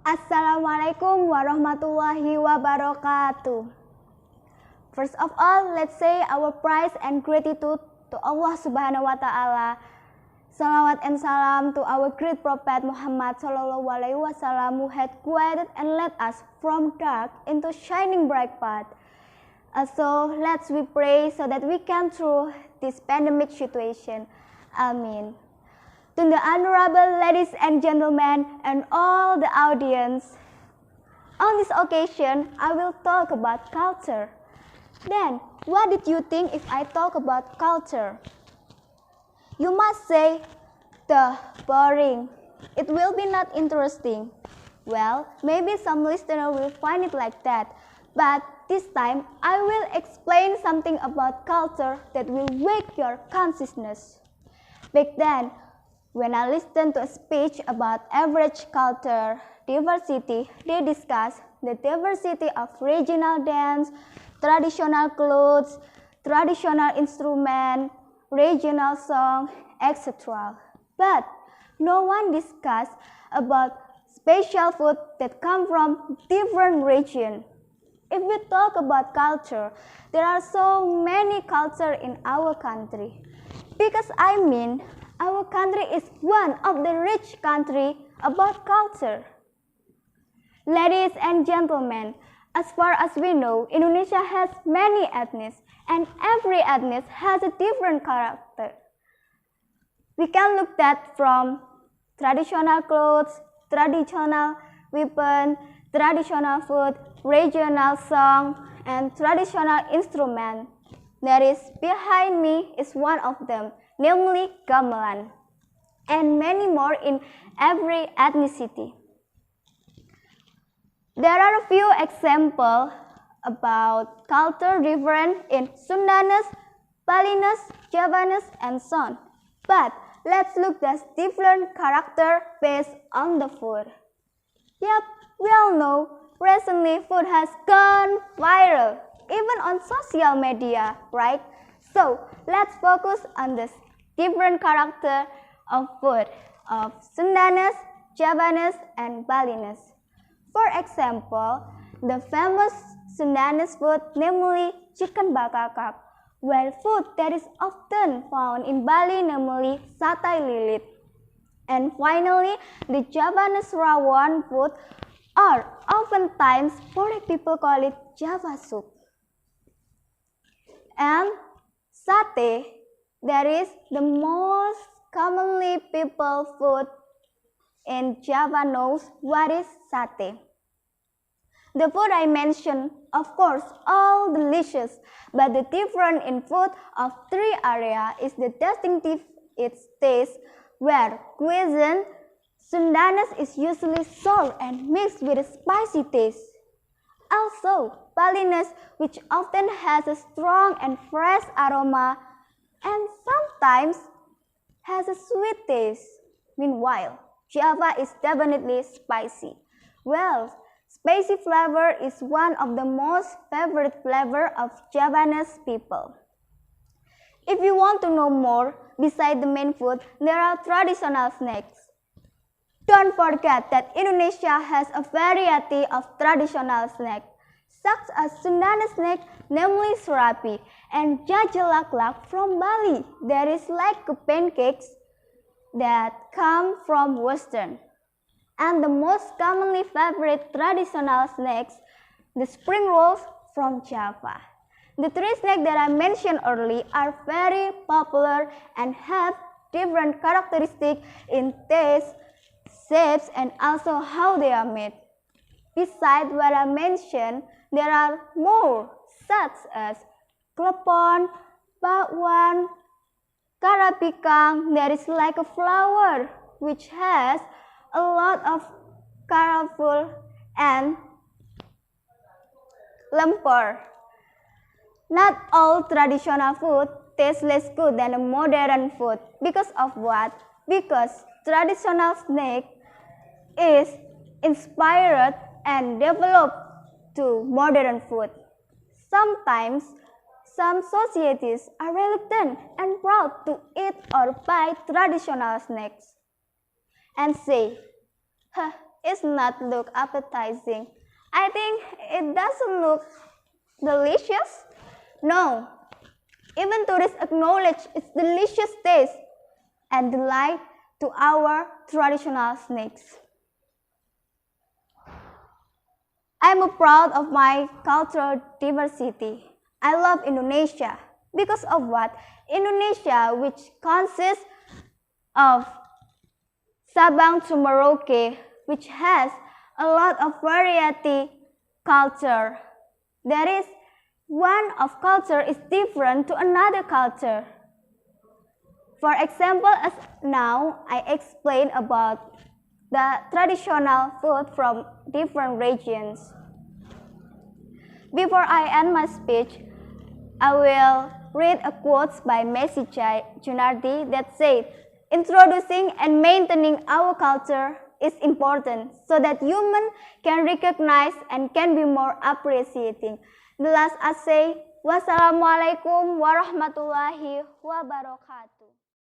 Assalamualaikum warahmatullahi wabarakatuh. First of all, let's say our praise and gratitude to Allah Subhanahu wa Ta'ala. Salawat and salam to our great Prophet Muhammad Sallallahu Alaihi Wasallam, who had guided and led us from dark into shining bright path. So let's we pray so that we can through this pandemic situation. Amin. To the honorable ladies and gentlemen and all the audience, on this occasion I will talk about culture. Then, what did you think if I talk about culture? You must say, the boring. It will be not interesting. Well, maybe some listener will find it like that, but this time I will explain something about culture that will wake your consciousness. Back then, when I listened to a speech about average culture diversity, they discussed the diversity of regional dance, traditional clothes, traditional instrument, regional song, etc. But no one discussed about special food that come from different region. If we talk about culture, there are so many cultures in our country. Because our country is one of the rich country about culture. Ladies and gentlemen, as far as we know, Indonesia has many ethnies, and every ethnic has a different character. We can look at from traditional clothes, traditional weapon, traditional food, regional song, and traditional instrument. That is behind me is one of them, namely gamelan, and many more in every ethnicity. There are a few examples about culture different in Sundanese, Balinese, Javanese, and so on. But let's look at different character based on the food. Yep, we all know recently food has gone viral, even on social media, right? So let's focus on the different character of food of Sundanese, Javanese, and Balinese. For example, the famous Sundanese food, namely chicken bakakak, while food that is often found in Bali, namely satay lilit. And finally, the Javanese rawon food, or oftentimes Puri people call it Java soup. And satay, that is the most commonly people food in Java knows what is satay. The food I mentioned, of course, all delicious, but the difference in food of three areas is the distinctive its taste, where cuisine Sundanese is usually sour and mixed with a spicy taste. Also, Balinese, which often has a strong and fresh aroma and sometimes has a sweet taste. Meanwhile, Java is definitely spicy. Well, spicy flavor is one of the most favorite flavor of Javanese people. If you want to know more, beside the main food, there are traditional snacks. Don't forget that Indonesia has a variety of traditional snacks, such as Sundanese snack, namely serapi, and jajalaklak from Bali, that is like pancakes that come from Western. And the most commonly favorite traditional snacks, the spring rolls from Java. The three snacks that I mentioned earlier are very popular and have different characteristics in taste, shapes, and also how they are made. Besides what I mentioned, there are more such as klepon, bakwan, karapikang, that is like a flower which has a lot of colorful, and lemper. Not all traditional food tastes less good than a modern food. Because of what? Because traditional snack is inspired and developed to modern food. Sometimes, some societies are reluctant and proud to eat or buy traditional snacks and say, is not look appetizing. I think it doesn't look delicious. No, even tourists acknowledge its delicious taste and delight to our traditional snacks. I'm proud of my cultural diversity. I love Indonesia because of what? Indonesia, which consists of Sabang to Merauke, which has a lot of variety culture. That is, one of culture is different to another culture. For example, as now I explain about the traditional food from different regions. Before I end my speech, I will read a quote by Messi Junardi that said, "Introducing and maintaining our culture is important so that humans can recognize and can be more appreciating." The last I say, wassalamualaikum warahmatullahi wabarakatuh.